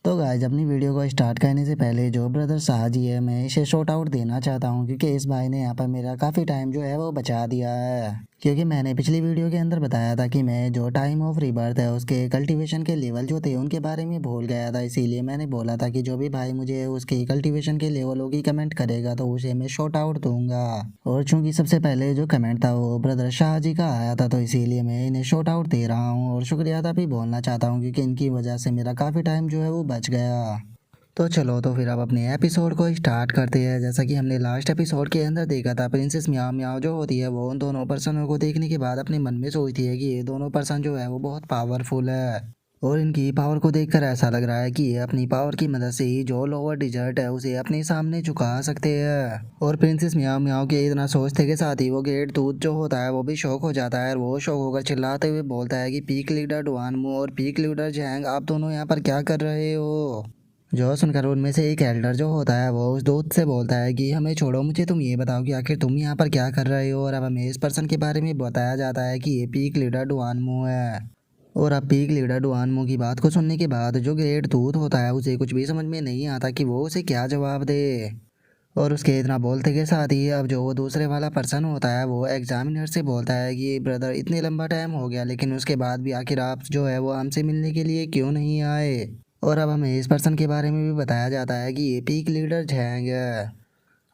तो गाइस अपनी वीडियो को स्टार्ट करने से पहले जो ब्रदर शाह जी है मैं इसे शॉर्ट आउट देना चाहता हूँ क्योंकि इस भाई ने यहाँ पर मेरा काफ़ी टाइम जो है वो बचा दिया है। क्योंकि मैंने पिछली वीडियो के अंदर बताया था कि मैं जो टाइम ऑफ रीबर्थ है उसके कल्टीवेशन के लेवल जो थे उनके बारे में भूल गया था, इसीलिए मैंने बोला था कि जो भी भाई मुझे उसके कल्टीवेशन के लेवलों की कमेंट करेगा तो उसे मैं शॉर्ट आउट दूंगा। और चूंकि सबसे पहले जो कमेंट था वो ब्रदर शाह जी का आया था तो इसीलिए मैं इन्हें शॉर्ट आउट दे रहा हूँ और शुक्रिया अदा भी बोलना चाहता हूँ क्योंकि इनकी वजह से मेरा काफ़ी टाइम जो है वो बच गया। तो चलो तो फिर अब अपने एपिसोड को स्टार्ट करते हैं। जैसा कि हमने लास्ट एपिसोड के अंदर देखा था, प्रिंसेस म्याओ म्याओ जो होती है वो उन दोनों पर्सनों को देखने के बाद अपने मन में सोचती है कि ये दोनों पर्सन जो है वो बहुत पावरफुल है और इनकी पावर को देखकर ऐसा लग रहा है कि ये अपनी पावर की मदद से ही जो लोअर डिजर्ट है उसे अपने सामने झुका सकते हैं। और प्रिंसेस म्याओ म्याओ के इतना सोचते के साथ ही वो ग्रेट दूत जो होता है वो भी शौक हो जाता है और वो शौक होकर चिल्लाते हुए बोलता है कि पीक लीडर डुआनमू और पीक लीडर जैंग, आप दोनों यहाँ पर क्या कर रहे हो। जो सुनकर उनमें से एक एल्डर जो होता है वो उस दोस्त से बोलता है कि हमें छोड़ो, मुझे तुम ये बताओ कि आखिर तुम यहाँ पर क्या कर रहे हो। और अब हमें इस पर्सन के बारे में बताया जाता है कि ये पीक लीडर डुआनमू है। और अब पीक लीडर डुआनमू की बात को सुनने के बाद जो ग्रेट दूत होता है उसे कुछ भी समझ में नहीं आता कि वो उसे क्या जवाब दे। और उसके इतना बोलते के साथ ही अब जो वो दूसरे वाला पर्सन होता है वो एग्जामिनर से बोलता है कि ब्रदर इतने लंबा टाइम हो गया लेकिन उसके बाद भी आखिर आप जो है वो हमसे मिलने के लिए क्यों नहीं आए। और अब हमें इस पर्सन के बारे में भी बताया जाता है कि ये पीक लीडर झैंग है।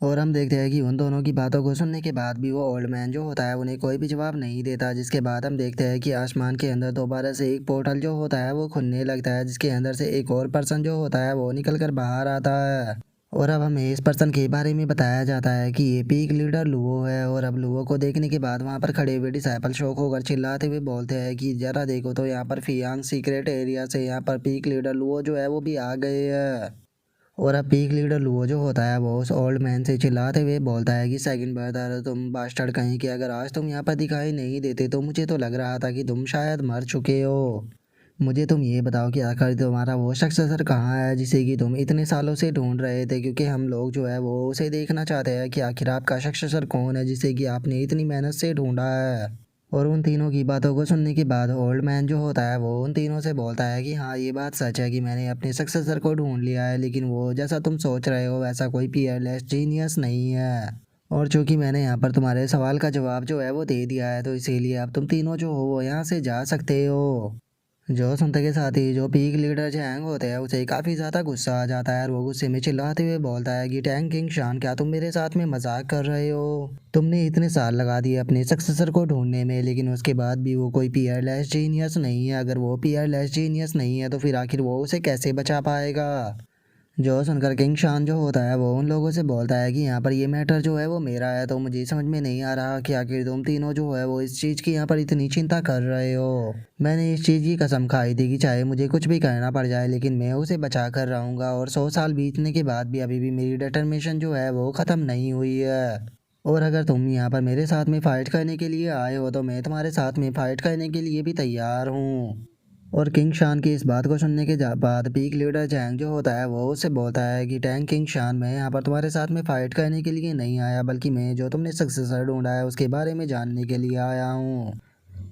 और हम देखते हैं कि उन दोनों की बातों को सुनने के बाद भी वो ओल्ड मैन जो होता है उन्हें कोई भी जवाब नहीं देता, जिसके बाद हम देखते हैं कि आसमान के अंदर दोबारा से एक पोर्टल जो होता है वो खुलने लगता है, जिसके अंदर से एक और पर्सन जो होता है वो निकल कर बाहर आता है। और अब हमें इस पर्सन के बारे में बताया जाता है कि ये पीक लीडर लुओ है। और अब लुओ को देखने के बाद वहाँ पर खड़े हुए डिसाइपल शौक होकर चिल्लाते हुए बोलते हैं कि जरा देखो तो यहाँ पर फियांग सीक्रेट एरिया से यहाँ पर पीक लीडर लुओ जो है वो भी आ गए हैं। और अब पीक लीडर लुओ जो होता है वो उस ओल्ड मैन से चिल्लाते हुए बोलता है कि सेकंड ब्रदर, तुम बास्टर्ड कहीं कि अगर आज तुम यहाँ पर दिखाई नहीं देते तो मुझे तो लग रहा था कि तुम शायद मर चुके हो। मुझे तुम ये बताओ कि आखिर तुम्हारा वो सक्सेसर कहाँ है जिसे कि तुम इतने सालों से ढूंढ रहे थे, क्योंकि हम लोग जो है वो उसे देखना चाहते हैं कि आखिर आपका सक्सेसर कौन है जिसे कि आपने इतनी मेहनत से ढूंढा है। और उन तीनों की बातों को सुनने के बाद ओल्ड मैन जो होता है वो उन तीनों से बोलता है कि हाँ ये बात सच है कि मैंने अपने सक्सेसर को ढूंढ लिया है, लेकिन वो जैसा तुम सोच रहे हो वैसा कोई पीयरलेस जीनियस नहीं है। और चूंकि मैंने यहाँ पर तुम्हारे सवाल का जवाब जो है वो दे दिया है तो इसीलिए अब तुम तीनों जो हो वो यहाँ से जा सकते हो। जो सुनते के साथ ही जो पीक लीडर जैंग होते हैं उसे काफ़ी ज़्यादा गुस्सा आ जाता है और वो गुस्से में चिल्लाते हुए बोलता है कि टैंग किंग शान, क्या तुम मेरे साथ में मजाक कर रहे हो। तुमने इतने साल लगा दिए अपने सक्सेसर को ढूंढने में लेकिन उसके बाद भी वो कोई पीयरलेस जीनियस नहीं है। अगर वो पीयरलेस जीनियस नहीं है तो फिर आखिर वो उसे कैसे बचा पाएगा। जो सुनकर किंग शान जो होता है वो उन लोगों से बोलता है कि यहाँ पर ये मैटर जो है वो मेरा है, तो मुझे समझ में नहीं आ रहा कि आखिर तुम तीनों जो है वो इस चीज़ की यहाँ पर इतनी चिंता कर रहे हो। मैंने इस चीज़ की कसम खाई थी कि चाहे मुझे कुछ भी करना पड़ जाए लेकिन मैं उसे बचा कर रहूँगा। और 100 साल बीतने के बाद भी अभी भी मेरी डिटर्मिनेशन जो है वो ख़त्म नहीं हुई है। और अगर तुम यहाँ पर मेरे साथ में फ़ाइट करने के लिए आए हो तो मैं तुम्हारे साथ में फ़ाइट करने के लिए भी तैयार हूँ। और किंग शान की इस बात को सुनने के बाद पीक लीडर जैंग जो होता है वो उससे बोलता है कि टैंग किंग शान, मैं यहाँ पर तुम्हारे साथ में फाइट करने के लिए नहीं आया बल्कि मैं जो तुमने सक्सेसर ढूंढा है उसके बारे में जानने के लिए आया हूँ।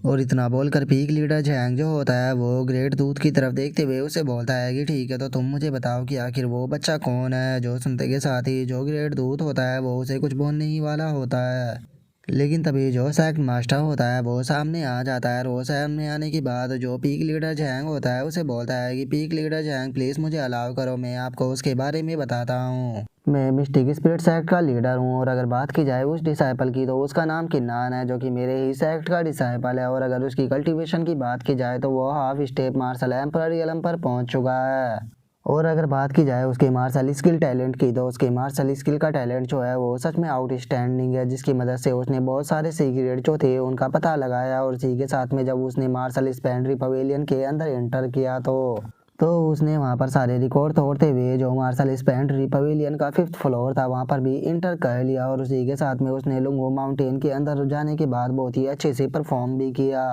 और इतना बोलकर पीक लीडर जैंग जो होता है वो ग्रेट दूत की तरफ देखते हुए उसे बोलता है कि ठीक है तो तुम मुझे बताओ कि आखिर वो बच्चा कौन है। जो सुनते के साथ ही जो ग्रेट दूत होता है वो उसे कुछ बोलने ही वाला होता है, लेकिन तभी जो सैक्ट मास्टर होता है वो सामने आ जाता है। और वो सामने आने के बाद जो पीक लीडर जैंग होता है उसे बोलता है कि पीक लीडर जैंग प्लीज़ मुझे अलाउ करो, मैं आपको उसके बारे में बताता हूँ। मैं मिस्टिक स्पिरिट सेक्ट का लीडर हूँ और अगर बात की जाए उस डिसाइपल की तो उसका नाम किन्नान है जो कि मेरे ही सेक्ट का डिसाइपल है। और अगर उसकी कल्टीवेशन की बात की जाए तो वो half step martial emperor realm पर पहुँच चुका है। और अगर बात की जाए उसके मार्शल स्किल टैलेंट की तो उसके मार्शल स्किल का टैलेंट जो है वो सच में आउटस्टैंडिंग है, जिसकी मदद से उसने बहुत सारे सीक्रेट जो थे उनका पता लगाया। और इसी के साथ में जब उसने मार्शल स्पेंड्री पवेलियन के अंदर एंटर किया तो उसने वहाँ पर सारे रिकॉर्ड तोड़ते हुए जो मार्शल स्पेंड्री पवेलियन का 5th फ्लोर था वहाँ पर भी इंटर कर लिया। और उसी के साथ में उसने लुंगो माउंटेन के अंदर जाने के बाद बहुत ही अच्छे से परफॉर्म भी किया।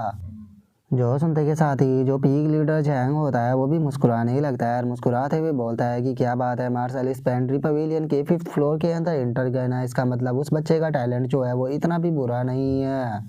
जो सुनते के साथ ही जो पीक लीडर जैंग होता है वो भी मुस्कुराने लगता है और मुस्कुराते हुए बोलता है कि क्या बात है, मार्शल स्पेंड्री पवेलियन के 5th फ्लोर के अंदर एंटर करना, इसका मतलब उस बच्चे का टैलेंट जो है वो इतना भी बुरा नहीं है।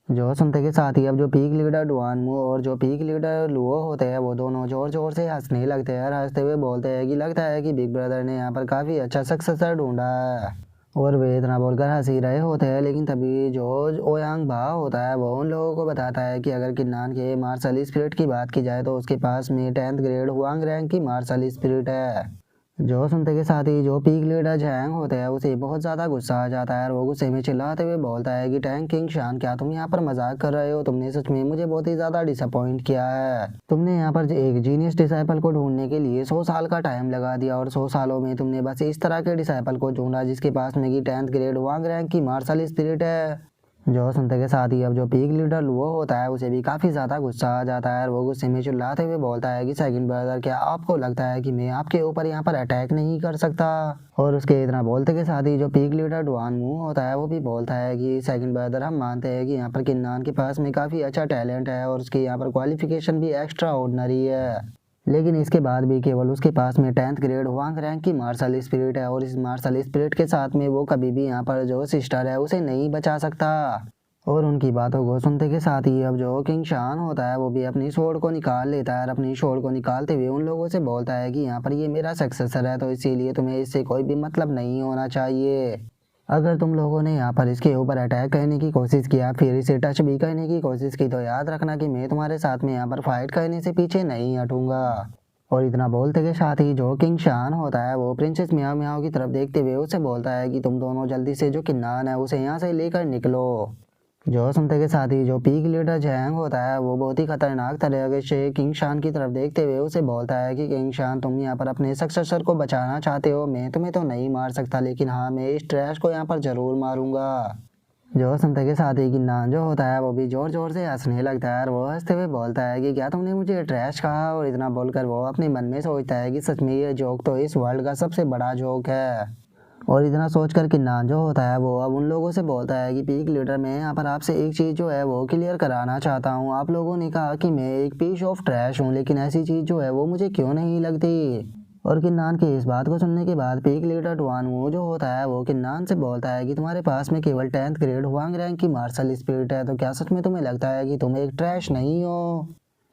जो सुनते के साथ ही अब जो पीक लीडर डुआनमू और जो पीक लीडर लुओ होते हैं वो दोनों जोर जोर से हंसने लगते हैं और हंसते हुए बोलते हैं कि लगता है कि बिग ब्रदर ने यहाँ पर काफ़ी अच्छा सक्सेसर ढूंढा है। और वे इतना बोलकर हंसी रहे होते हैं, लेकिन तभी जो ओयांग बा होता है वो उन लोगों को बताता है कि अगर किन्नान के मार्शल स्पिरिट की बात की जाए तो उसके पास में 10th ग्रेड हुआंग रैंक की मार्शल स्पिरिट है। जो सुनते के साथ ही जो पीक लीडर जैंग होता है उसे बहुत ज़्यादा गुस्सा आ जाता है और वो गुस्से में चिल्लाते हुए बोलता है कि टैंग किंग शान, क्या तुम यहाँ पर मजाक कर रहे हो? तुमने सच में मुझे बहुत ही ज़्यादा डिसअपॉइंट किया है। तुमने यहाँ पर एक जीनियस डिसाइपल को ढूंढने के लिए 100 साल का टाइम लगा दिया और 100 सालों में तुमने बस इस तरह के डिसाइपल को ढूंढा जिसके पास में कि 10th ग्रेड वांग रैंक की मार्शल स्पिरिट है। जो सुनते के साथ ही अब जो पीक लीडर लुओ होता है उसे भी काफ़ी ज़्यादा गुस्सा आ जाता है और वो गुस्से में चिल्लाते हुए बोलता है कि सेकंड ब्रदर, क्या आपको लगता है कि मैं आपके ऊपर यहाँ पर अटैक नहीं कर सकता? और उसके इतना बोलते के साथ ही जो पीक लीडर डुआनमू होता है वो भी बोलता है कि सेकंड ब्रदर, हम मानते हैं कि यहाँ पर किन्नान के पास में काफ़ी अच्छा टैलेंट है और उसके यहाँ पर क्वालिफिकेशन भी एक्स्ट्रा ऑर्डिनरी है, लेकिन इसके बाद भी केवल उसके पास में 10th ग्रेड हुआंग रैंक की मार्शल स्पिरिट है और इस मार्शल स्पिरिट के साथ में वो कभी भी यहाँ पर जो सिस्टर है उसे नहीं बचा सकता। और उनकी बातों को सुनते के साथ ही अब जो किंग शान होता है वो भी अपनी स्वॉर्ड को निकाल लेता है और अपनी स्वॉर्ड को निकालते हुए उन लोगों से बोलता है कि यहाँ पर ये मेरा सक्सेसर है तो इसीलिए तुम्हें इससे कोई भी मतलब नहीं होना चाहिए। अगर तुम लोगों ने यहाँ पर इसके ऊपर अटैक करने की कोशिश किया फिर इसे टच भी करने की कोशिश की तो याद रखना कि मैं तुम्हारे साथ में यहाँ पर फाइट करने से पीछे नहीं हटूंगा। और इतना बोलते के साथ ही जो किंग शान होता है वो प्रिंसेस मियाओ मियाओ की तरफ देखते हुए उससे बोलता है कि तुम दोनों जल्दी से जो किन्नान है उसे यहाँ से लेकर निकलो। जो सुनते के साथ ही जो पीक लीडर जैंग होता है वो बहुत ही खतरनाक तरीके से किंग शान की तरफ देखते हुए उसे बोलता है कि किंग शान, तुम यहाँ पर अपने सक्सेसर को बचाना चाहते हो, मैं तुम्हें तो नहीं मार सकता लेकिन हाँ, मैं इस ट्रैश को यहाँ पर जरूर मारूंगा। जो सुनते के साथ ही किन्नान जो होता है वो भी जोर जोर से हंसने लगता है और वो हंसते हुए बोलता है कि क्या तुमने मुझे ट्रैश कहा? और इतना बोलकर वो अपने मन में सोचता है कि सच में ये जोक तो इस वर्ल्ड का सबसे बड़ा जोक है। और इतना सोचकर किन्नान जो होता है वो अब उन लोगों से बोलता है कि पीक लीडर, मैं यहाँ पर आपसे एक चीज़ जो है वो क्लियर कराना चाहता हूँ। आप लोगों ने कहा कि मैं एक पीस ऑफ ट्रैश हूँ, लेकिन ऐसी चीज़ जो है वो मुझे क्यों नहीं लगती? और किन्नान की इस बात को सुनने के बाद पीक लीडर डुआनमू जो होता है वो किन्नान से बोलता है कि तुम्हारे पास में केवल 10th ग्रेड हुआंग रैंक की मार्शल स्पिरिट है, तो क्या सच में तुम्हें लगता है कि तुम एक ट्रैश नहीं हो?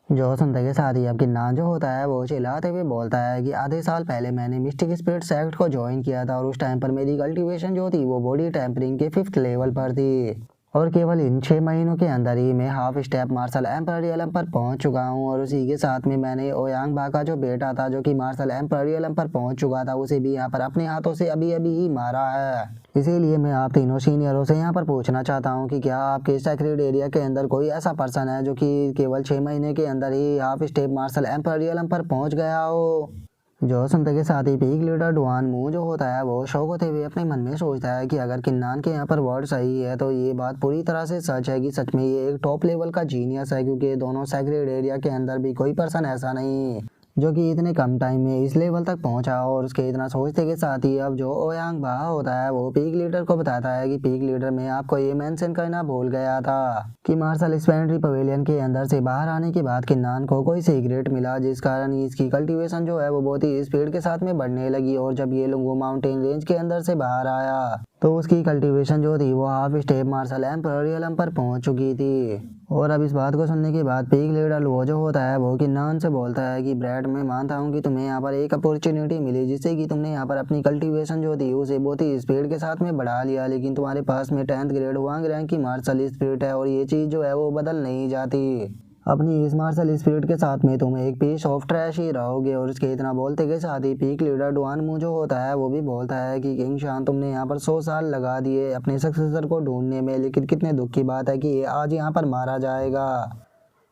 जो सुनते के साथ ही अब किन्नान जो होता है वो चिल्लाते हुए बोलता है कि आधे साल पहले मैंने मिस्टिक स्पिरिट सेक्ट को ज्वाइन किया था और उस टाइम पर मेरी कल्टीवेशन जो थी वो बॉडी टेम्परिंग के 5th लेवल पर थी और केवल इन 6 महीनों के अंदर ही मैं हाफ स्टेप मार्शल एम्परियलम पर पहुंच चुका हूं। और उसी के साथ में मैंने ओयांग बा का जो बेटा था जो कि मार्शल एम्परियलम पर पहुंच चुका था उसे भी यहाँ पर अपने हाथों से अभी अभी ही मारा है। इसीलिए मैं आप तीनों सीनियरों से यहाँ पर पूछना चाहता हूँ कि क्या आपके सेक्रेट एरिया के अंदर कोई ऐसा पर्सन है जो कि केवल 6 महीने के अंदर ही हाफ स्टेप मार्शल एम्परियलम पर पहुंच गया हो? जो सुनते के साथ ही पीक लीडर डुआनमू जो होता है वो शौक होते हुए अपने मन में सोचता है कि अगर किन्नान के यहाँ पर वर्ड सही है तो ये बात पूरी तरह से सच है कि सच में ये एक टॉप लेवल का जीनियस है, क्योंकि दोनों सेक्रेट एरिया के अंदर भी कोई पर्सन ऐसा नहीं जो कि इतने कम टाइम में इस लेवल तक पहुंचा। और उसके इतना सोचते के साथ ही अब जो ओयांग बा होता है वो पीक लीडर को बताता है कि पीक लीडर, मैं आपको ये मेंशन करना भूल गया था कि मार्शल स्पेंट्री पवेलियन के अंदर से बाहर आने के बाद किन्नान को कोई सीक्रेट मिला जिस कारण इसकी कल्टीवेशन जो है वो बहुत ही स्पीड के साथ में बढ़ने लगी। और जब ये लुंगू माउंटेन रेंज के अंदर से बाहर आया तो उसकी कल्टीवेशन जो थी वो हाफ स्टेप मार्शल एम्परियलम पर पहुंच चुकी थी। और अब इस बात को सुनने के बाद पीक लीडर वो जो होता है वो किन्नान से बोलता है कि ब्रैड, मैं मानता हूँ कि तुम्हें यहाँ पर एक अपॉर्चुनिटी मिली जिससे कि तुमने यहाँ पर अपनी कल्टीवेशन जो थी उसे बहुत ही स्पीड के साथ में बढ़ा लिया, लेकिन तुम्हारे पास में 10th ग्रेड हुआंग रैंक की मार्शल स्पिरिट है और ये चीज़ जो है वो बदल नहीं जाती। अपनी इस मार्शल स्पिरिट के साथ में तुम एक पीस ऑफ ट्रैश ही रहोगे। और इसके इतना बोलते के साथ ही पीक लीडर डुआनमू जो होता है वो भी बोलता है कि किंग शान, तुमने यहाँ पर 100 साल लगा दिए अपने सक्सेसर को ढूंढने में, लेकिन कितने दुख की बात है कि ये आज यहाँ पर मारा जाएगा।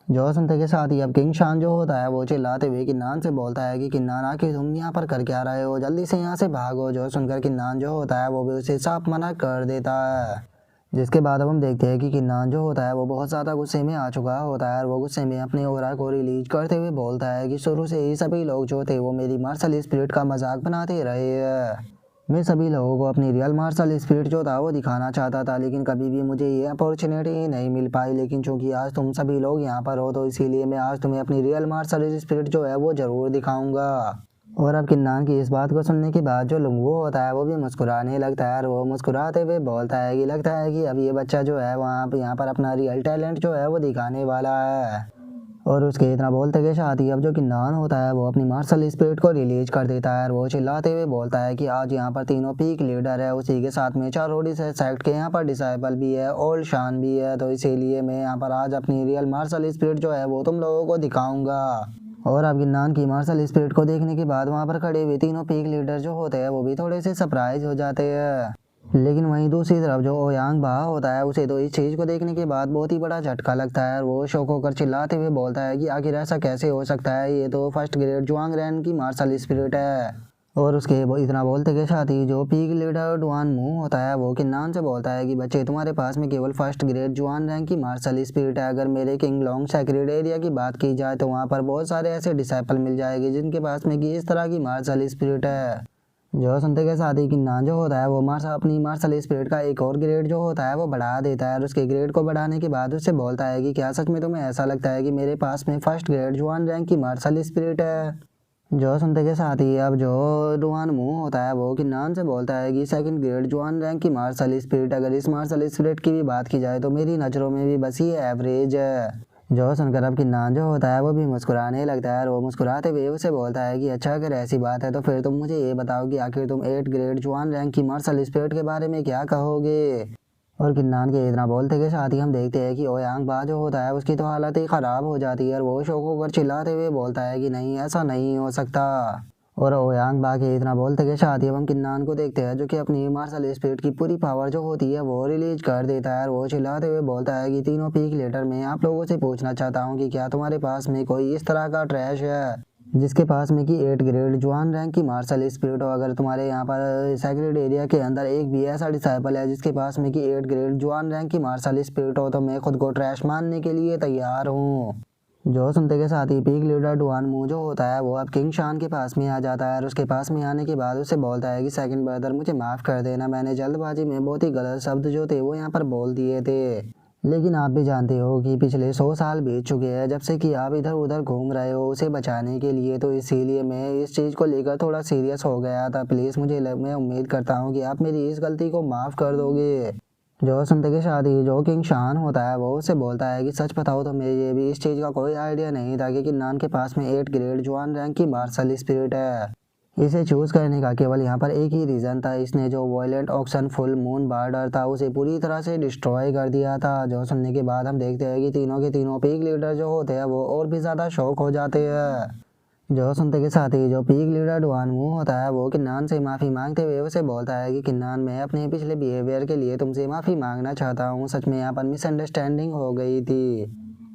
जो सुनते के साथ ही अब किंग शान जो होता है वो चिल्लाते हुए किन्नान से बोलता है कि किन्नान, आखिर तुम यहाँ पर कर क्या रहे हो? जल्दी से यहाँ से भागो। जो सुनकर किन्नान जो होता है वो भी उसे साफ मना कर देता है। जिसके बाद अब हम देखते हैं कि किन्नान जो होता है वो बहुत ज़्यादा गुस्से में आ चुका होता है और वो गुस्से में अपने ओरा को रिलीज करते हुए बोलता है कि शुरू से ही सभी लोग जो थे वो मेरी मार्शल स्पिरिट का मजाक बनाते रहे हैं। मैं सभी लोगों को अपनी रियल मार्शल स्पिरिट जो था वो दिखाना चाहता था, लेकिन कभी भी मुझे ये अपॉर्चुनिटी ही नहीं मिल पाई। लेकिन चूंकि आज तुम सभी लोग यहाँ पर हो तो इसीलिए मैं आज तुम्हें अपनी रियल मार्शल स्पिरिट जो है वो ज़रूर दिखाऊंगा। और अब किन्नान की इस बात को सुनने के बाद जो लुंगू होता है वो भी मुस्कुराने लगता है और वो मुस्कुराते हुए बोलता है कि लगता है कि अब ये बच्चा जो है वहाँ पे यहाँ पर अपना रियल टैलेंट जो है वो दिखाने वाला है। और उसके इतना बोलते के साथ ही अब जो किन्नान होता है वो अपनी मार्शल स्पिरिट को रिलीज कर देता है और वो चिल्लाते हुए बोलता है कि आज यहाँ पर तीनों पीक लीडर है, उसी के साथ में चारों सेक्ट के यहाँ पर डिसाइबल भी है, ओल्ड शान भी है, तो इसीलिए मैं यहाँ पर आज अपनी रियल मार्शल स्पिरिट जो है वो तुम लोगों को दिखाऊंगा। और अब किन्नान की मार्शल स्पिरिट को देखने के बाद वहाँ पर खड़े हुए तीनों पीक लीडर जो होते हैं वो भी थोड़े से सरप्राइज हो जाते हैं। लेकिन वहीं दूसरी तरफ जो ओयांग बा होता है उसे तो इस चीज़ को देखने के बाद बहुत ही बड़ा झटका लगता है और वो शौक होकर चिल्लाते हुए बोलता है कि आखिर ऐसा कैसे हो सकता है, ये तो फर्स्ट ग्रेड जुआंग रैन की मार्शल स्पिरिट है। और उसके वो इतना बोलते के साथ ही जो पीक लीडर डुआन मुंह होता है वो किन्नान से बोलता है कि बच्चे तुम्हारे पास में केवल फर्स्ट ग्रेड जुआन रैंक की मार्शल स्पिरिट है, अगर मेरे किंग लॉन्ग सेक्रेट एरिया की बात की जाए तो वहाँ पर बहुत सारे ऐसे डिसाइपल मिल जाएंगे जिनके पास में कि इस तरह की मार्शल स्पिरिट है। जो सुनते के साथ ही किन्नान जो होता है वो अपनी मार्शल स्पिरिट का एक और ग्रेड जो होता है वो बढ़ा देता है और उसके ग्रेड को बढ़ाने के बाद उससे बोलता है कि क्या सच में तुम्हें ऐसा लगता है कि मेरे पास में फर्स्ट ग्रेड जुआन रैंक की मार्शल स्पिरिट है। जो सुनते के साथ ही अब जो डुआन मुंह होता है वो किन्नान से बोलता है कि सेकंड ग्रेड जुआन रैंक की मार्शल स्पिरिट, अगर इस मार्शल स्पिरिट की भी बात की जाए तो मेरी नज़रों में भी बस ये एवरेज है। जो सुनकर अब किन्नान जो होता है वो भी मुस्कुराने लगता है और वो मुस्कुराते हुए उसे बोलता है कि अच्छा अगर ऐसी बात है तो फिर तुम मुझे ये बताओ कि आखिर तुम 8 ग्रेड जुआन रैंक की मार्शल स्पिरिट के बारे में क्या कहोगे। और किन्नान के इतना बोलते के साथ ही हम देखते हैं कि ओयांग बा जो होता है उसकी तो हालत ही ख़राब हो जाती है और वो शौक होकर चिल्लाते हुए बोलता है कि नहीं ऐसा नहीं हो सकता। और ओयांग बा के इतना बोलते के साथ ही हम किन्नान को देखते हैं जो कि अपनी मार्शल स्पिरिट की पूरी पावर जो होती है वो रिलीज कर देता है और वो चिल्लाते हुए बोलता है कि तीनों पीक लीडर मैं आप लोगों से पूछना चाहता हूँ कि क्या तुम्हारे पास में कोई इस तरह का ट्रैश है जिसके पास में कि 8 ग्रेड जुआन रैंक की मार्शल स्पिरिट हो। अगर तुम्हारे यहाँ पर सेक्रेट एरिया के अंदर एक भी ऐसा डिसाइपल है जिसके पास में कि 8 ग्रेड जुआन रैंक की मार्शल स्पिरिट हो तो मैं खुद को ट्रैश मानने के लिए तैयार हूँ। जो सुनते के साथ ही पीक लीडर डुआन मू जो होता है वो अब किंग शान के पास में आ जाता है और उसके पास में आने के बाद उससे बोलता है कि सेकंड ब्रदर मुझे माफ़ कर देना, मैंने जल्दबाजी में बहुत ही गलत शब्द जो थे वो यहाँ पर बोल दिए थे। लेकिन आप भी जानते हो कि पिछले 100 साल बीत चुके हैं जब से कि आप इधर उधर घूम रहे हो उसे बचाने के लिए, तो इसीलिए मैं इस चीज़ को लेकर थोड़ा सीरियस हो गया था। प्लीज़ मैं उम्मीद करता हूँ कि आप मेरी इस गलती को माफ़ कर दोगे। जो सुनते के साथ ही जो किंग शान होता है वो उससे बोलता है कि सच बताओ तो मुझे भी इस चीज़ का कोई आइडिया नहीं था कि किन्नान के पास में 8 ग्रेड जुआन रैंक की मार्शल स्पिरिट है। इसे चूज़ करने का केवल यहाँ पर एक ही रीज़न था, इसने जो violent auction full moon border था उसे पूरी तरह से डिस्ट्रॉय कर दिया था। जो सुनने के बाद हम देखते हैं कि तीनों के तीनों पीक लीडर जो होते हैं वो और भी ज़्यादा शौक हो जाते हैं। जो सुनते के साथ ही जो पीक लीडर डुआन मू होता है वो किन्नान से माफ़ी मांगते हुए उसे बोलता है कि किन्नान मैं अपने पिछले बिहेवियर के लिए तुमसे माफ़ी मांगना चाहता हूँ, सच में यहाँ पर मिसअंडरस्टैंडिंग हो गई थी।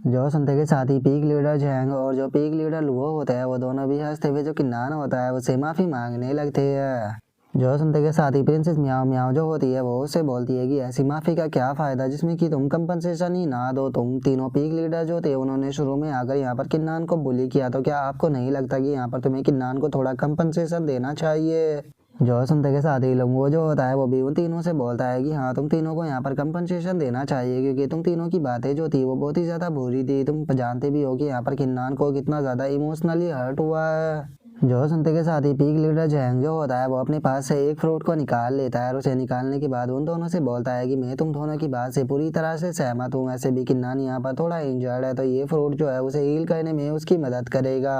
जो सुनते के साथ ही पीक लीडर जैंग और जो पीक लीडर लुओ होता है वो दोनों भी हंसते हुए जो किन्नान होता है उससे माफ़ी मांगने लगते हैं। जो सुनते के साथ ही प्रिंसेस म्याओ म्याओ जो होती है वो उससे बोलती है कि ऐसी माफ़ी का क्या फ़ायदा जिसमें कि तुम कंपनसेशन ही ना दो, तुम तीनों पीक लीडर जो थे उन्होंने शुरू में आकर यहाँ पर किन्नान को बुली किया, तो क्या आपको नहीं लगता कि यहाँ पर तुम्हें किन्नान को थोड़ा कंपनसेशन देना चाहिए। जो सुनते के साथ ही वो जो होता है वो भी उन तीनों से बोलता है कि हाँ तुम तीनों को यहाँ पर कंपनसेशन देना चाहिए क्योंकि तुम तीनों की बातें जो थी वो बहुत ही ज़्यादा बुरी थी। तुम जानते भी हो कि यहाँ पर किन्नान को कितना ज़्यादा इमोशनली हर्ट हुआ है। जो सुनते के साथ ही पीक लीडर जैंग जो होता है वो अपने पास से एक फ्रूट को निकाल लेता है और उसे निकालने के बाद उन दोनों से बोलता है कि मैं तुम दोनों की बात से पूरी तरह से सहमत हूँ, वैसे भी किन्नान यहाँ पर थोड़ा इंजर्ड है तो ये फ्रूट जो है उसे हील करने में उसकी मदद करेगा।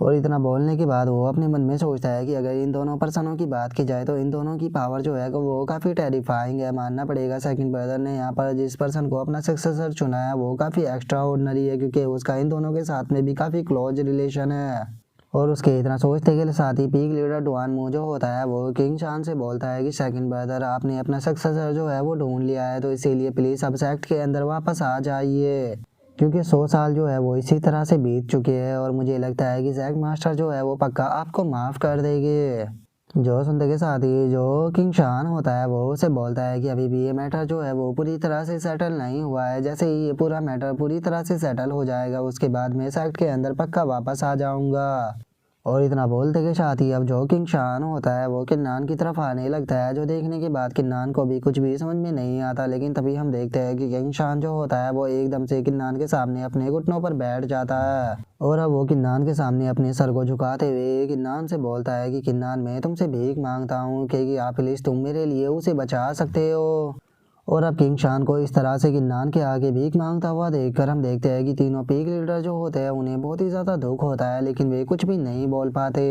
और इतना बोलने के बाद वो अपने मन में सोचता है कि अगर इन दोनों पर्सनों की बात की जाए तो इन दोनों की पावर जो है वो काफ़ी टेरिफाइंग है। मानना पड़ेगा सेकंड ब्रदर ने यहाँ पर जिस पर्सन को अपना सक्सेसर चुना है वो काफ़ी एक्स्ट्रा ऑर्डिनरी है क्योंकि उसका इन दोनों के साथ में भी काफ़ी क्लोज रिलेशन है। और उसके इतना सोचते के साथ ही पीक लीडर डुआन मू जो होता है वो किंग शान से बोलता है कि सेकंड ब्रदर आपने अपना सक्सेसर जो है वो ढूंढ लिया है तो इसीलिए प्लीज़ अब सेक्ट के अंदर वापस आ जाइए क्योंकि 100 साल जो है वो इसी तरह से बीत चुके हैं और मुझे लगता है कि जैक मास्टर जो है वो पक्का आपको माफ़ कर देंगे। जो सुनते के साथ ही जो किंग शान होता है वो उसे बोलता है कि अभी भी ये मैटर जो है वो पूरी तरह से सेटल नहीं हुआ है, जैसे ही ये पूरा मैटर पूरी तरह से सेटल हो जाएगा उसके बाद मैं सेक्ट के अंदर पक्का वापस आ जाऊंगा। और इतना बोलते के साथ ही अब जो किंग शान होता है वो किन्नान की तरफ आने लगता है, जो देखने के बाद किन्नान को भी कुछ भी समझ में नहीं आता। लेकिन तभी हम देखते हैं कि किंग शान जो होता है वो एकदम से किन्नान के सामने अपने घुटनों पर बैठ जाता है और अब वो किन्नान के सामने अपने सर को झुकाते हुए किन्नान से बोलता है कि किन्नान, मैं तुमसे भीख मांगता हूँ कि आप प्लीज तुम मेरे लिए उसे बचा सकते हो। और अब किंग शान को इस तरह से किन्नान के आगे भीख मांगता हुआ देखकर हम देखते हैं कि तीनों पीक लीडर जो होते हैं उन्हें बहुत ही ज़्यादा दुख होता है, लेकिन वे कुछ भी नहीं बोल पाते।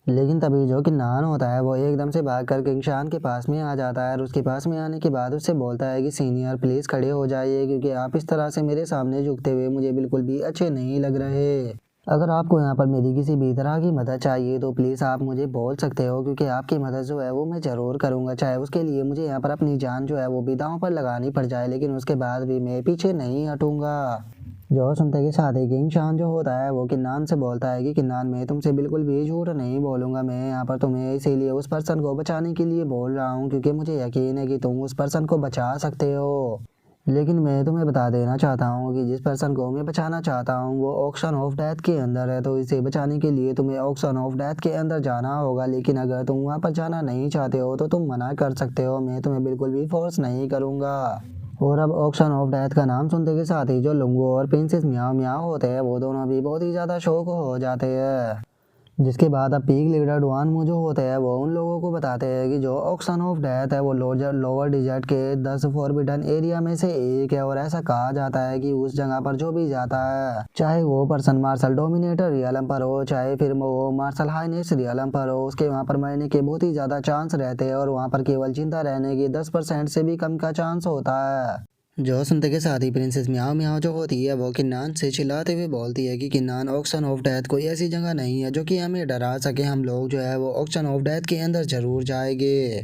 लेकिन तभी जो किन्नान होता है वो एकदम से भागकर किंग शान के पास में आ जाता है और उसके पास में आने के बाद उससे बोलता है कि सीनियर प्लीज़ खड़े हो जाइए, क्योंकि आप इस तरह से मेरे सामने झुकते हुए मुझे बिल्कुल भी अच्छे नहीं लग रहे। अगर आपको यहाँ पर मेरी किसी भी तरह की मदद चाहिए तो प्लीज़ आप मुझे बोल सकते हो, क्योंकि आपकी मदद जो है वो मैं ज़रूर करूँगा, चाहे उसके लिए मुझे यहाँ पर अपनी जान जो है वो भी दांव पर लगानी पड़ जाए, लेकिन उसके बाद भी मैं पीछे नहीं हटूँगा। जो सुनते के साथ ही किंग शान जो होता है वो किन्नान से बोलता है कि किन्नान, मैं तुमसे बिल्कुल भी झूठ नहीं बोलूँगा, मैं यहाँ पर तुम्हें इसीलिए उस पर्सन को बचाने के लिए बोल रहा हूँ क्योंकि मुझे यकीन है कि तुम उस पर्सन को बचा सकते हो। लेकिन मैं तुम्हें बता देना चाहता हूँ कि जिस पर्सन को मैं बचाना चाहता हूँ वो ऑक्शन ऑफ डेथ के अंदर है, तो इसे बचाने के लिए तुम्हें ऑक्शन ऑफ डेथ के अंदर जाना होगा। लेकिन अगर तुम वहाँ पर जाना नहीं चाहते हो तो तुम मना कर सकते हो, मैं तुम्हें बिल्कुल भी फोर्स नहीं करूँगा। और अब ऑक्शन ऑफ डेथ का नाम सुनते के साथ ही जो लुंगू और प्रिंसेस म्याओ म्याओ होते हैं वो दोनों भी बहुत ही ज़्यादा शौक हो जाते हैं। जिसके बाद अब पीक लीडर डुआनमू जो होते हैं वो उन लोगों को बताते हैं कि जो ऑक्शन ऑफ डेथ है वो लोअर डिजर्ट के 10 फॉरबिडन एरिया में से एक है, और ऐसा कहा जाता है कि उस जगह पर जो भी जाता है, चाहे वो पर्सन मार्शल डोमिनेटर रियलम पर हो, चाहे फिर वो मार्शल हाइनेस रियलम पर हो, उसके वहाँ पर मरने के बहुत ही ज़्यादा चांस रहते हैं और वहाँ पर केवल जिंदा रहने के 10% से भी कम का चांस होता है। जो सुनते के साथ ही प्रिंसेस म्याओ म्याओ जो होती है वो किन्नान से चिल्लाते हुए बोलती है कि किन्नान, ऑक्शन ऑफ डेथ कोई ऐसी जगह नहीं है जो कि हमें डरा सके, हम लोग जो है वो ऑक्शन ऑफ डेथ के अंदर जरूर जाएंगे।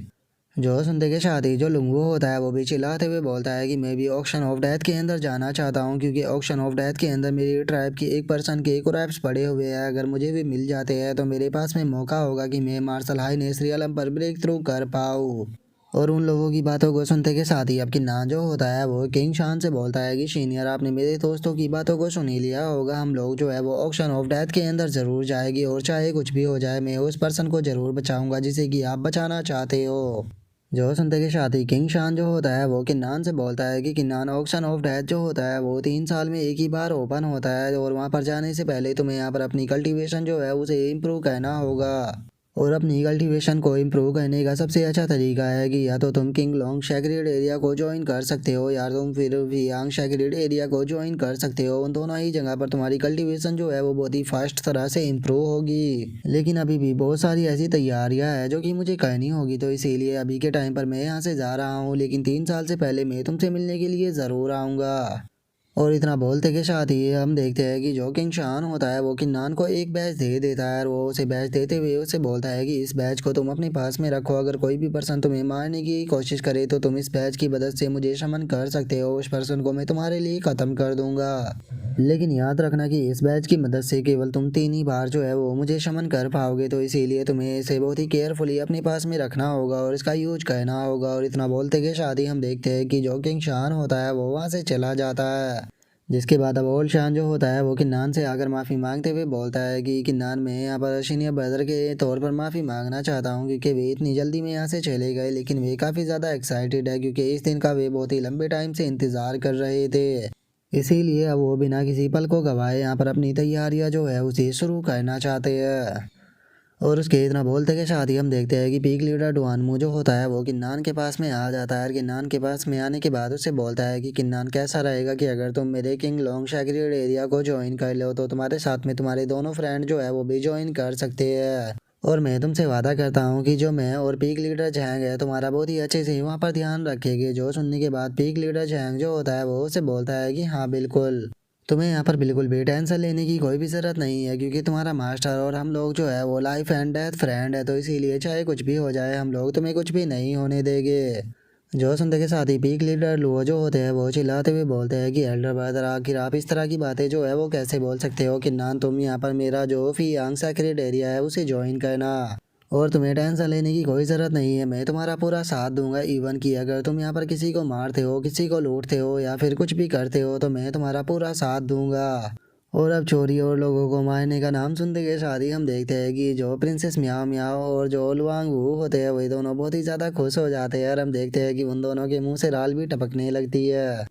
जो सुनते के साथ ही जो लुंगू होता है वो भी चिल्लाते हुए बोलता है कि मैं भी ऑक्शन ऑफ डेथ के अंदर जाना चाहता हूँ, क्योंकि ऑक्शन ऑफ डेथ के अंदर मेरी ट्राइब की एक पर्सन के कोरैप्स पड़े हुए हैं, अगर मुझे भी मिल जाते हैं तो मेरे पास में मौका होगा कि मैं मार्शल हाइनेस रियलम पर ब्रेक थ्रू कर पाऊँ। और उन लोगों की बातों को सुनते के साथ ही अब किन्नान जो होता है वो किंग शान से बोलता है कि सीनियर, आपने मेरे दोस्तों की बातों को सुन ही लिया होगा, हम लोग जो है वो ऑक्शन ऑफ डेथ के अंदर ज़रूर जाएगी और चाहे कुछ भी हो जाए मैं उस पर्सन को ज़रूर बचाऊंगा जिसे कि आप बचाना चाहते हो। जो सुनते के साथ ही किंग शान जो होता है वो किन्नान से बोलता है कि किन्नान, ऑक्शन ऑफ डेथ जो होता है वो 3 साल में एक ही बार ओपन होता है और वहाँ पर जाने से पहले तुम्हें यहाँ पर अपनी कल्टीवेशन जो है उसे इम्प्रूव करना होगा। और अपनी कल्टीवेशन को इम्प्रूव करने का सबसे अच्छा तरीका है कि या तो तुम किंग लॉन्ग सैक्रेड एरिया को ज्वाइन कर सकते हो या तुम फिर वियांग सैक्रेड एरिया को ज्वाइन कर सकते हो। उन दोनों ही जगह पर तुम्हारी कल्टीवेशन जो है वो बहुत ही फास्ट तरह से इम्प्रूव होगी। लेकिन अभी भी बहुत सारी ऐसी तैयारियां हैं जो कि मुझे करनी होगी, तो इसीलिए अभी के टाइम पर मैं यहाँ से जा रहा हूँ, लेकिन 3 साल से पहले मैं तुमसे मिलने के लिए ज़रूर आऊँगा। और इतना बोलते के साथ ही हम देखते हैं कि जो किंग शान होता है वो किन्नान को एक बैच दे देता है और वो उसे बैच देते हुए उसे बोलता है कि इस बैच को तुम अपने पास में रखो, अगर कोई भी पर्सन तुम्हें मारने की कोशिश करे तो तुम इस बैच की मदद से मुझे समन कर सकते हो, उस पर्सन को मैं तुम्हारे लिए ख़त्म कर दूंगा। लेकिन याद रखना कि इस बैच की मदद से केवल तुम 3 ही बार जो है वो मुझे समन कर पाओगे, तो इसीलिए तुम्हें इसे बहुत ही केयरफुली अपने पास में रखना होगा और इसका यूज करना होगा। और इतना बोलते के साथ ही हम देखते हैं कि जो किंग शान होता है वो वहाँ से चला जाता है। जिसके बाद अब ओल्ड शान जो होता है वो किन्नान से आकर माफ़ी मांगते हुए बोलता है कि किन्नान, मैं यहाँ पर सीनियर ब्रदर के तौर पर माफ़ी मांगना चाहता हूँ क्योंकि वे इतनी जल्दी में यहाँ से चले गए, लेकिन वे काफ़ी ज़्यादा एक्साइटेड है क्योंकि इस दिन का वे बहुत ही लंबे टाइम से इंतज़ार कर रहे थे। इसीलिए अब वो बिना किसी पल को गवाए यहाँ पर अपनी तैयारियाँ जो है उसे शुरू करना चाहते हैं। और उसके इतना बोलते के साथ ही हम देखते हैं कि पीक लीडर डुआनमू जो होता है वो किन्नान के पास में आ जाता है और किन्नान के पास में आने के बाद उससे बोलता है कि किन्नान, कैसा रहेगा कि अगर तुम मेरे किंग लॉन्ग सैक्रेड एरिया को ज्वाइन कर लो तो तुम्हारे साथ में तुम्हारे दोनों फ्रेंड जो है वो भी ज्वाइन कर सकते हैं। और मैं तुमसे वादा करता हूँ कि जो मैं और पीक लीडर जैंग है तुम्हारा बहुत ही अच्छे से वहाँ पर ध्यान रखेंगे। जो सुनने के बाद पीक लीडर जैंग जो होता है वो उसे बोलता है कि हाँ बिल्कुल, तुम्हें यहाँ पर बिल्कुल भी टेंशन लेने की कोई भी ज़रूरत नहीं है, क्योंकि तुम्हारा मास्टर और हम लोग जो है वो लाइफ एंड डेथ फ्रेंड है, तो इसीलिए चाहे कुछ भी हो जाए हम लोग तुम्हें कुछ भी नहीं होने देंगे। जो सुनते के साथ ही पीक लीडर लुओ जो होते हैं वो चिल्लाते हुए बोलते हैं कि एल्डर ब्रदर, आखिर आप इस तरह की बातें जो है वो कैसे बोल सकते हो किन्नान, तुम यहाँ पर मेरा जो फियांग सैक्रेड एरिया है उसे ज्वाइन करना और तुम्हें टेंशन लेने की कोई ज़रूरत नहीं है, मैं तुम्हारा पूरा साथ दूंगा। इवन कि अगर तुम यहाँ पर किसी को मारते हो, किसी को लूटते हो या फिर कुछ भी करते हो तो मैं तुम्हारा पूरा साथ दूंगा। और अब चोरी और लोगों को मारने का नाम सुनते के साथ ही हम देखते हैं कि जो प्रिंसेस म्याओ म्याओ और जो लुआंग वू होते हैं वही दोनों बहुत ही ज़्यादा खुश हो जाते हैं और हम देखते हैं कि उन दोनों के मुंह से लाल भी टपकने लगती है।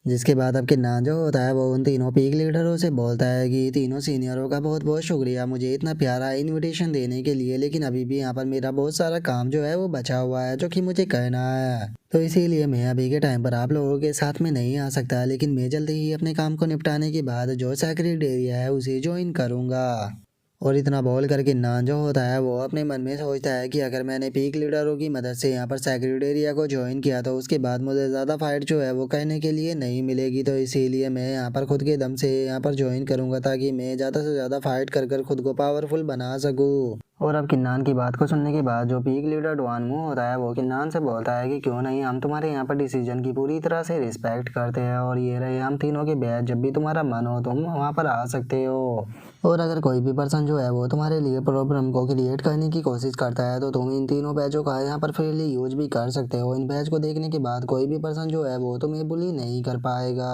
जिसके बाद अब किन्नान जो होता है वो उन तीनों पीक लीडरों से बोलता है कि तीनों सीनियरों का बहुत बहुत शुक्रिया मुझे इतना प्यारा इनविटेशन देने के लिए, लेकिन अभी भी यहाँ पर मेरा बहुत सारा काम जो है वो बचा हुआ है जो कि मुझे करना है। तो इसीलिए मैं अभी के टाइम पर आप लोगों के साथ में नहीं आ सकता, लेकिन मैं जल्दी ही अपने काम को निपटाने के बाद जो सेक्रेट एरिया है उसे ज्वाइन करूँगा। और इतना बोल कर किन्नान जो होता है वो अपने मन में सोचता है कि अगर मैंने पीक लीडरों की मदद से यहाँ पर सेक्रेट एरिया को ज्वाइन किया तो उसके बाद मुझे ज़्यादा फाइट जो है वो करने के लिए नहीं मिलेगी, तो इसीलिए मैं यहाँ पर खुद के दम से यहाँ पर ज्वाइन करूँगा ताकि मैं ज़्यादा से ज़्यादा फाइट कर कर खुद को पावरफुल बना सकूँ। और अब किन्नान की बात को सुनने के बाद जो पीक लीडर डुआनमू होता है वो किन्नान से बोलता है कि क्यों नहीं, हम तुम्हारे यहाँ पर डिसीजन की पूरी तरह से रिस्पेक्ट करते हैं और ये रहे हम तीनों के बैच, जब भी तुम्हारा मन हो तुम वहाँ पर आ सकते हो। और अगर कोई भी पर्सन जो है वो तुम्हारे लिए प्रॉब्लम को क्रिएट करने की कोशिश करता है तो तुम इन तीनों बैचों का यहाँ पर फ्रीली यूज भी कर सकते हो। इन बैच को देखने के बाद कोई भी पर्सन जो है वो तुम्हें बुली नहीं कर पाएगा।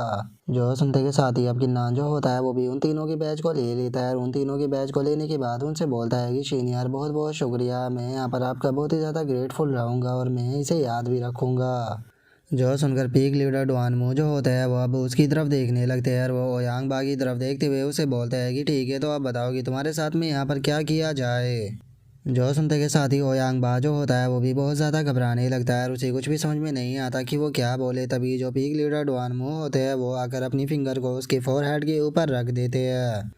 जो सुनते के साथ ही अब किन्नान जो होता है वो भी उन तीनों के बैच को ले लेता है और उन तीनों के बैच को लेने के बाद उनसे बोलता है कि सीनियर बहुत बहुत शुक्रिया, मैं यहाँ पर आपका बहुत ही ज़्यादा ग्रेटफुल रहूँगा और मैं इसे याद भी रखूँगा। जो सुनकर पीक लीडर डुआनमू जो होता है वो अब उसकी तरफ देखने लगते हैं और वो ओयांग बा की तरफ देखते हुए उसे बोलते हैं कि ठीक है तो आप बताओ कि तुम्हारे साथ में यहाँ पर क्या किया जाए। जो सुनते के साथ ही ओयांग बा जो होता है वो भी बहुत ज़्यादा घबराने लगता है और उसे कुछ भी समझ में नहीं आता कि वो क्या बोले। तभी जो पीक लीडर डुआनमू होते हैं वो आकर अपनी फिंगर को उसके फोरहेड के ऊपर रख देते हैं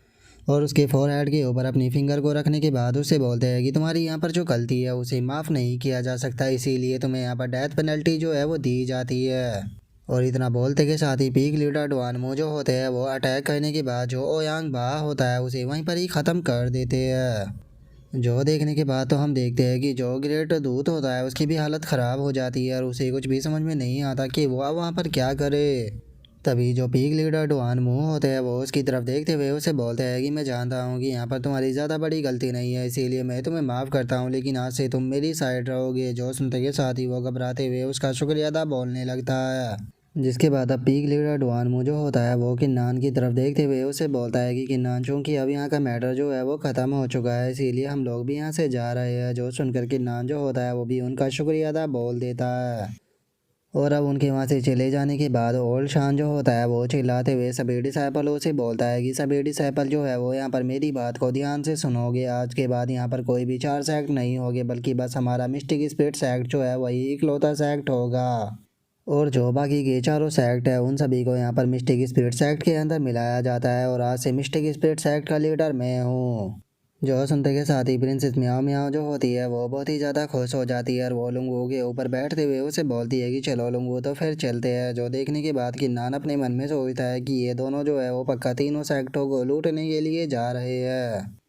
और उसके फोरहेड के ऊपर अपनी फिंगर को रखने के बाद उसे बोलते हैं कि तुम्हारी यहाँ पर जो गलती है उसे माफ़ नहीं किया जा सकता, इसीलिए तुम्हें यहाँ पर डेथ पेनल्टी जो है वो दी जाती है। और इतना बोलते के साथ ही पीक लीडर डुआनमू जो होते हैं वो अटैक करने के बाद जो ओयांग बा होता है उसे वहीं पर ही ख़त्म कर देते हैं। जो देखने के बाद तो हम देखते हैं कि जो ग्रेट दूत होता है उसकी भी हालत ख़राब हो जाती है और उसे कुछ भी समझ में नहीं आता कि वो अब वहाँ पर क्या करे। तभी जो पीक लीडर डुआनमू होते हैं वो उसकी तरफ देखते हुए उसे बोलते हैं कि मैं जानता हूँ कि यहाँ पर तुम्हारी ज़्यादा बड़ी गलती नहीं है, इसीलिए मैं तुम्हें माफ़ करता हूँ, लेकिन आज से तुम मेरी साइड रहोगे। जो सुनते के साथ ही वो घबराते हुए उसका शुक्रिया अदा बोलने लगता है। जिसके बाद अब पीक लीडर डुआनमू जो होता है वो किन्नान की तरफ देखते हुए उसे बोलता है कि किन्नान चूँकि अब यहाँ का मैटर जो है वो ख़त्म हो चुका है, इसीलिए हम लोग भी यहाँ से जा रहे हैं। जो सुनकर किन्नान जो होता है वो भी उनका शुक्रिया अदा बोल देता है। और अब उनके वहाँ से चले जाने के बाद ओल्ड शान जो होता है वो चिल्लाते हुए सभी डिसाइपलों से बोलता है कि सभी डिसाइपल जो है वो यहाँ पर मेरी बात को ध्यान से सुनोगे। आज के बाद यहाँ पर कोई भी चार सेक्ट नहीं होगे, बल्कि बस हमारा मिस्टिक स्पिरिट सेक्ट जो है वही इकलौता सेक्ट होगा। और जो बाकी के चारों सेक्ट है उन सभी को यहाँ पर मिस्टिक स्पिरिट सेक्ट के अंदर मिलाया जाता है और आज से मिस्टिक स्पिरिट सेक्ट का लीडर मैं हूँ। जो सुनते के साथ ही प्रिंसेस म्याओ म्याओ जो होती है वो बहुत ही ज़्यादा खुश हो जाती है और वो लुंगू के ऊपर बैठते हुए उसे बोलती है कि चलो लुंगू तो फिर चलते हैं। जो देखने के बाद किन्नान अपने मन में सोचता है कि ये दोनों जो है वो पक्का तीनों सेक्टों को लूटने के लिए जा रहे हैं।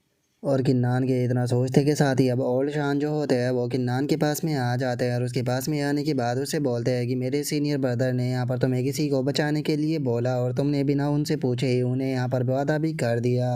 और किन्नान के इतना सोचते के साथ ही अब ओल्ड शान जो होते हैं वो किन्नान के पास में आ जाते हैं और उसके पास में आने के बाद उसे बोलते हैं कि मेरे सीनियर ब्रदर ने यहाँ पर तुम्हें किसी को बचाने के लिए बोला और तुमने बिना उनसे पूछे ही उन्हें यहाँ पर वादा भी कर दिया।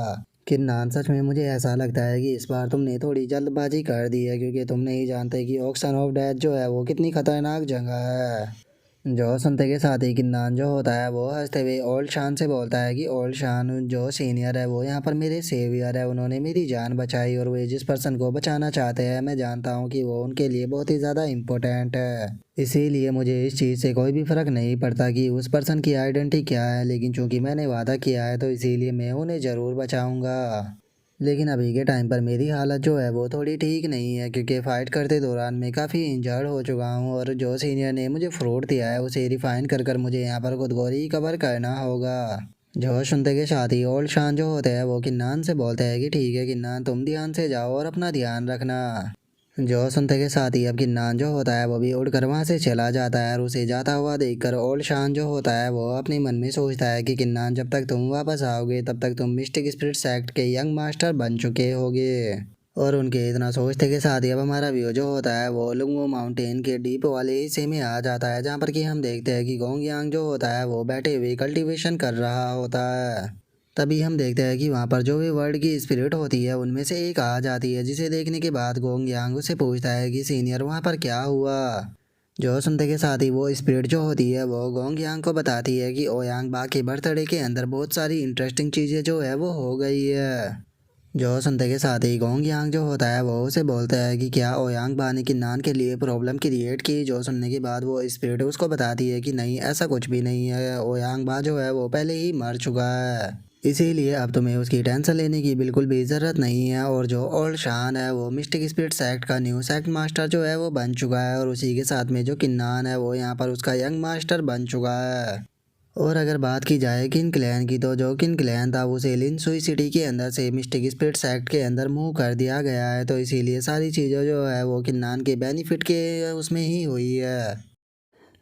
किन्नान सच में मुझे ऐसा लगता है कि इस बार तुमने थोड़ी जल्दबाजी कर दी है, क्योंकि तुम नहीं जानते कि ऑक्शन ऑफ डेथ जो है वो कितनी खतरनाक जगह है। जो सुनते के साथ ही किन्नान जो होता है वो हंसते हुए ओल्ड शान से बोलता है कि ओल्ड शान जो सीनियर है वो यहाँ पर मेरे सेवियर है, उन्होंने मेरी जान बचाई और वे जिस पर्सन को बचाना चाहते हैं मैं जानता हूँ कि वो उनके लिए बहुत ही ज़्यादा इम्पोर्टेंट है। इसीलिए मुझे इस चीज़ से कोई भी फ़र्क नहीं पड़ता कि उस पर्सन की आइडेंटिटी क्या है, लेकिन चूंकि मैंने वादा किया है तो इसीलिए मैं उन्हें ज़रूर बचाऊँगा। लेकिन अभी के टाइम पर मेरी हालत जो है वो थोड़ी ठीक नहीं है, क्योंकि फ़ाइट करते दौरान मैं काफ़ी इंजर्ड हो चुका हूँ और जो सीनियर ने मुझे फ्रूट दिया है उसे रिफ़ाइन कर कर मुझे यहाँ पर खुद को रिकवर करना होगा। जो सुनते के साथ ही ओल्ड शान जो होते हैं वो किन्नान से बोलते हैं कि ठीक है किन्नान, तुम ध्यान से जाओ और अपना ध्यान रखना। जो सुनते के साथ ही अब किन्नान जो होता है वो भी उड़कर वहाँ से चला जाता है और उसे जाता हुआ देखकर ओल्ड शान जो होता है वो अपने मन में सोचता है कि किन्नान, जब तक तुम वापस आओगे तब तक तुम मिस्टिक स्पिरिट सेक्ट के यंग मास्टर बन चुके होगे। और उनके इतना सोचते के साथ ही अब हमारा व्यू जो होता है वो लुंगू माउंटेन के डीप वाले हिस्से में आ जाता है, जहाँ पर कि हम देखते हैं कि गोंग यांग जो होता है वो बैठे हुए कल्टीवेशन कर रहा होता है। तभी हम देखते हैं कि वहाँ पर जो भी वर्ल्ड की स्पिरिट होती है उनमें से एक आ जाती है, जिसे देखने के बाद गोंग यांग उससे पूछता है कि सीनियर वहाँ पर क्या हुआ। जो सुनते के साथ ही वो स्पिरिट जो होती है वो गोंग यांग को बताती है कि ओयांग बा के बर्थडे के अंदर बहुत सारी इंटरेस्टिंग चीज़ें जो है वो हो गई है। जो सुनते के साथ ही गोंग यांग जो होता है वो उसे बोलता है कि क्या ओयांग बा ने किन्नान के लिए प्रॉब्लम क्रिएट की। जो सुनने के बाद वो स्पिरिट उसको बताती है कि नहीं, ऐसा कुछ भी नहीं है, ओयांग बा जो है वो पहले ही मर चुका है, इसीलिए अब तुम्हें उसकी टेंशन लेने की बिल्कुल भी ज़रूरत नहीं है। और जो ओल्ड शान है वो मिस्टिक स्पिरिट सेक्ट का न्यू सेक्ट मास्टर जो है वो बन चुका है, और उसी के साथ में जो किन्नान है वो यहाँ पर उसका यंग मास्टर बन चुका है। और अगर बात की जाए किन क्लैन की, तो जो किन क्लैन था उसे लिन सुई सिटी के अंदर से मिस्टिक स्पिरिट सेक्ट के अंदर मूव कर दिया गया है, तो इसीलिए सारी चीज़ें जो है वो किन्नान के बेनिफिट के उसमें ही हुई है।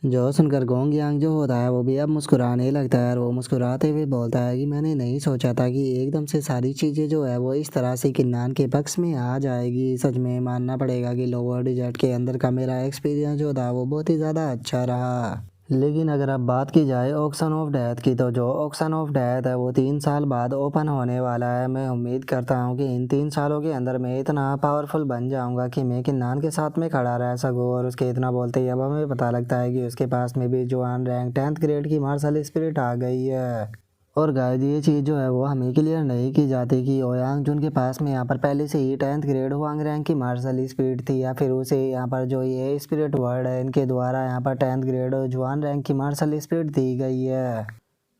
जो सुनकर गोंग यांग जो होता है वो भी अब मुस्कुराने लगता है, और वो मुस्कुराते हुए बोलता है कि मैंने नहीं सोचा था कि एकदम से सारी चीज़ें जो है वो इस तरह से किन्नान के पक्ष में आ जाएगी। सच में मानना पड़ेगा कि लोअर डिजर्ट के अंदर का मेरा एक्सपीरियंस जो था वो बहुत ही ज़्यादा अच्छा रहा। लेकिन अगर अब बात की जाए ऑक्शन ऑफ डेथ की, तो जो ऑक्शन ऑफ डेथ है वो 3 साल बाद ओपन होने वाला है। मैं उम्मीद करता हूँ कि इन 3 सालों के अंदर मैं इतना पावरफुल बन जाऊँगा कि मैं किन्नान के साथ में खड़ा रह सकूँ। और उसके इतना बोलते ही अब हमें पता लगता है कि उसके पास में भी जवान रैंक 10th ग्रेड की मार्शल स्पिरिट आ गई है। और गाइस ये चीज़ जो है वो हमें क्लियर नहीं की जाती कि ओयांग जुन के पास में यहाँ पर पहले से ही 10th ग्रेड हुआंग रैंक की मार्शल स्पिरिट थी, या फिर उसे यहाँ पर जो ये स्पिरिट वर्ड है इनके द्वारा यहाँ पर 10th ग्रेड जुआन रैंक की मार्शल स्पिरिट दी गई है।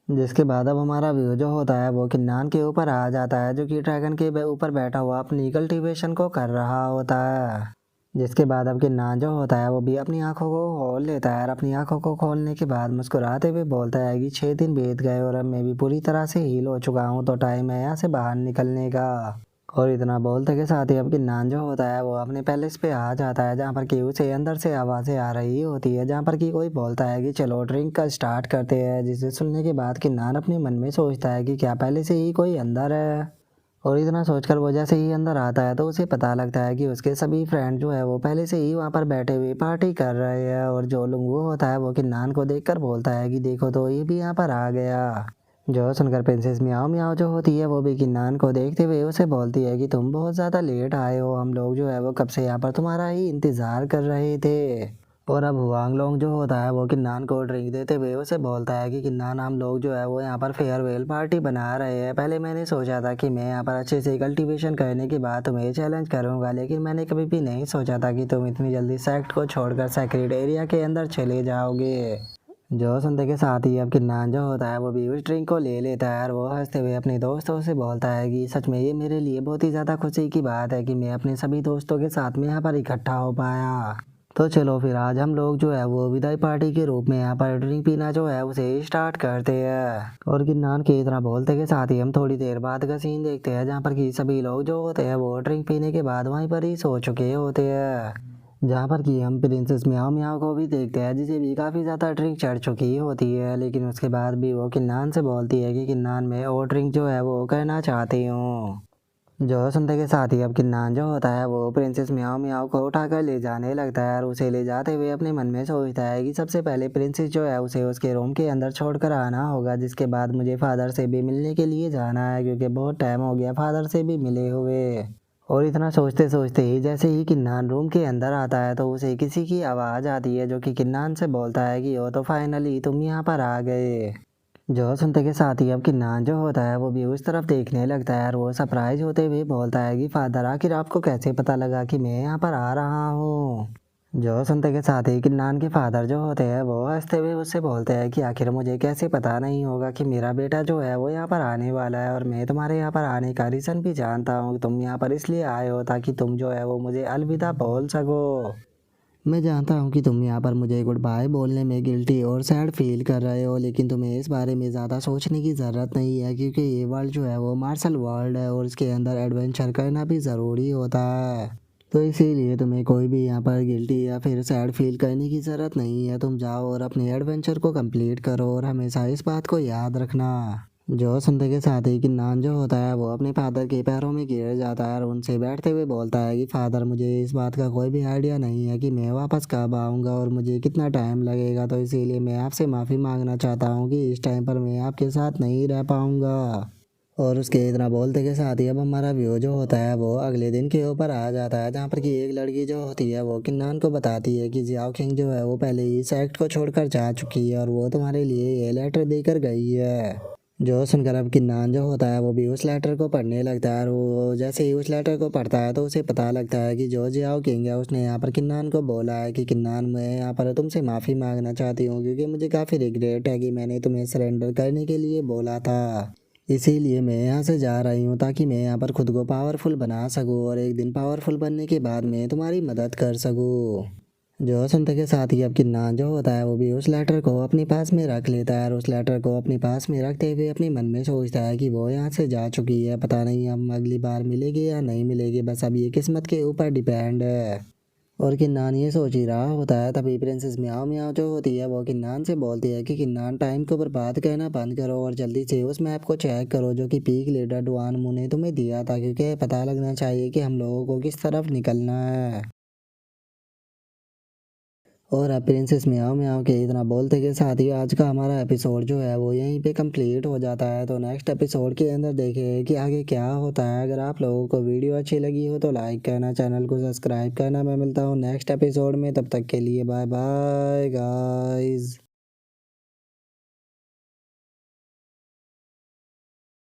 जिसके बाद अब हमारा व्यू जो होता है वो किन्नान के ऊपर आ जाता है, जो कि ड्रैगन के ऊपर बैठा हुआ अपनी कल्टीवेशन को कर रहा होता है। जिसके बाद अब किन्नान जो होता है वो भी अपनी आंखों को खोल लेता है, और अपनी आंखों को खोलने के बाद मुस्कुराते हुए बोलता है कि 6 दिन बीत गए और अब मैं भी पूरी तरह से हील हो चुका हूँ, तो टाइम है यहाँ से बाहर निकलने का। और इतना बोलते के साथ ही अब किन्नान जो होता है वो अपने पैलेस पे आ जाता है, जहाँ पर कि उसे अंदर से आवाज़ें आ रही होती है, जहाँ पर कि कोई बोलता है कि चलो ड्रिंक का स्टार्ट करते हैं। जिसे सुनने के बाद किन्नान अपने मन में सोचता है कि क्या पहले से ही कोई अंदर है। और इतना सोचकर वो जैसे ही अंदर आता है तो उसे पता लगता है कि उसके सभी फ्रेंड जो है वो पहले से ही वहाँ पर बैठे हुए पार्टी कर रहे हैं। और जो लुंगू होता है वो किन्नान को देखकर बोलता है कि देखो तो ये भी यहाँ पर आ गया। जो सुनकर प्रिंसेस मियाओ मियाओ जो होती है वो भी किन्नान को देखते हुए उसे बोलती है कि तुम बहुत ज़्यादा लेट आए हो, हम लोग जो है वो कब से यहाँ पर तुम्हारा ही इंतज़ार कर रहे थे। और अब हुआंग लोंग जो होता है वो किन्नान को ड्रिंक देते हुए उसे बोलता है कि किन्नान, हम लोग जो है वो यहाँ पर फेयरवेल पार्टी बना रहे हैं। पहले मैंने सोचा था कि मैं यहाँ पर अच्छे से कल्टीवेशन करने के बाद तुम्हें चैलेंज करूँगा, लेकिन मैंने कभी भी नहीं सोचा था कि तुम इतनी जल्दी सेक्ट को छोड़कर सेक्रेट एरिया के अंदर चले जाओगे। जो सुनते के साथ ही अब किन्नान जो होता है वो भी उस ड्रिंक को ले लेता है, और वो हंसते हुए अपने दोस्तों से बोलता है कि सच में ये मेरे लिए बहुत ही ज़्यादा खुशी की बात है कि मैं अपने सभी दोस्तों के साथ में यहाँ पर इकट्ठा हो पाया। तो चलो फिर आज हम लोग जो है वो विदाई पार्टी के रूप में यहाँ पर ड्रिंक पीना जो है उसे स्टार्ट करते हैं। और किन्नान के इतना बोलते के साथ ही हम थोड़ी देर बाद का सीन देखते हैं, जहाँ पर कि सभी लोग जो होते हैं वो ड्रिंक पीने के बाद वहीं पर ही सो चुके होते हैं। जहाँ पर कि हम प्रिंसेस म्याओ म्याओ को भी देखते हैं, जिसे भी काफ़ी ज़्यादा ड्रिंक चढ़ चुकी होती है, लेकिन उसके बाद भी वो किन्नान से बोलती है कि किन्नान, मैं और ड्रिंक जो है वो करना चाहती हूँ। जो सुनते के साथ ही अब किन्नान जो होता है वो प्रिंसेस म्याओ म्याओ को उठाकर ले जाने लगता है, और उसे ले जाते हुए अपने मन में सोचता है कि सबसे पहले प्रिंसेस जो है उसे उसके रूम के अंदर छोड़कर आना होगा, जिसके बाद मुझे फादर से भी मिलने के लिए जाना है, क्योंकि बहुत टाइम हो गया फादर से भी मिले हुए। और इतना सोचते सोचते ही जैसे ही किन्नान रूम के अंदर आता है तो उसे किसी की आवाज़ आती है, जो कि किन्नान से बोलता है कि ओ तो फाइनली तुम यहाँ पर आ गए। जो सुनते के साथ ही अब किन्नान जो होता है वो भी उस तरफ देखने लगता है, और वो सरप्राइज होते हुए बोलता है कि फादर आखिर आपको कैसे पता लगा कि मैं यहाँ पर आ रहा हूँ। जो सुनते के साथ ही किन्नान के फादर जो होते हैं वो हंसते हुए उससे बोलते हैं कि आखिर मुझे कैसे पता नहीं होगा कि मेरा बेटा जो है वो यहाँ पर आने वाला है, और मैं तुम्हारे यहाँ पर आने का रीज़न भी जानता हूँ। तुम यहाँ पर इसलिए आए हो ताकि तुम जो है वो मुझे अलविदा बोल सको। मैं जानता हूँ कि तुम यहाँ पर मुझे गुड बाय बोलने में गिल्टी और सैड फील कर रहे हो, लेकिन तुम्हें इस बारे में ज़्यादा सोचने की ज़रूरत नहीं है, क्योंकि ये वर्ल्ड जो है वो मार्शल वर्ल्ड है, और इसके अंदर एडवेंचर करना भी ज़रूरी होता है। तो इसीलिए तुम्हें कोई भी यहाँ पर गिल्टी या फिर सैड फील करने की ज़रूरत नहीं है। तुम जाओ और अपने एडवेंचर को कंप्लीट करो, और हमेशा इस बात को याद रखना। जो सुनते के साथ ही किन्नान जो होता है वो अपने फादर के पैरों में गिर जाता है, और उनसे बैठते हुए बोलता है कि फादर, मुझे इस बात का कोई भी आइडिया नहीं है कि मैं वापस कब आऊँगा और मुझे कितना टाइम लगेगा, तो इसीलिए मैं आपसे माफ़ी मांगना चाहता हूँ कि इस टाइम पर मैं आपके साथ नहीं रह पाऊँगा। और उसके इतना बोलते के साथ ही अब हमारा व्यू जो होता है वो अगले दिन के ऊपर आ जाता है, जहाँ पर कि एक लड़की जो होती है वो किन्नान को बताती है कि जियाओ किंग जो है वो पहले ही इस एक्ट को छोड़कर जा चुकी है और वो तुम्हारे लिए ये लेटर देकर गई है। जो सुनकर अब किन्नान जो होता है वो भी उस लेटर को पढ़ने लगता है और वो जैसे ही उस लेटर को पढ़ता है तो उसे पता लगता है कि जो जियाओ किंग है उसने यहाँ पर किन्नान को बोला है कि किन्नान, मैं यहाँ पर तुमसे माफ़ी मांगना चाहती हूँ क्योंकि मुझे काफ़ी रिग्रेट है कि मैंने तुम्हें सरेंडर करने के लिए बोला था। इसीलिए मैं यहाँ से जा रही हूँ ताकि मैं यहाँ पर खुद को पावरफुल बना सकूँ और एक दिन पावरफुल बनने के बाद मैं तुम्हारी मदद कर सकूँ। जो सुनते के साथ ही अब किन्नान जो होता है वो भी उस लेटर को अपने पास में रख लेता है और उस लेटर को अपने पास में रखते हुए अपने मन में सोचता है कि वो यहाँ से जा चुकी है, पता नहीं हम अगली बार मिलेंगे या नहीं मिलेंगे, बस अब ये किस्मत के ऊपर डिपेंड है। और किन्नान ये सोच ही रहा होता है तभी प्रिंसेस म्याओ म्याओ जो होती है वो किन्नान से बोलती है कि किन्नान, टाइम को बर्बाद करना बंद करो और जल्दी से उस मैप को चेक करो जो कि पीक लीडर डुआन मू ने तुम्हें दिया था, क्योंकि पता लगना चाहिए कि हम लोगों को किस तरफ निकलना है। और अब प्रिंसेस म्याओ म्याओ के इतना बोलते के साथ ही आज का हमारा एपिसोड जो है वो यहीं पे कंप्लीट हो जाता है। तो नेक्स्ट एपिसोड के अंदर देखें कि आगे क्या होता है। अगर आप लोगों को वीडियो अच्छी लगी हो तो लाइक करना, चैनल को सब्सक्राइब करना। मैं मिलता हूँ नेक्स्ट एपिसोड में, तब तक के लिए बाय बाय गाइस।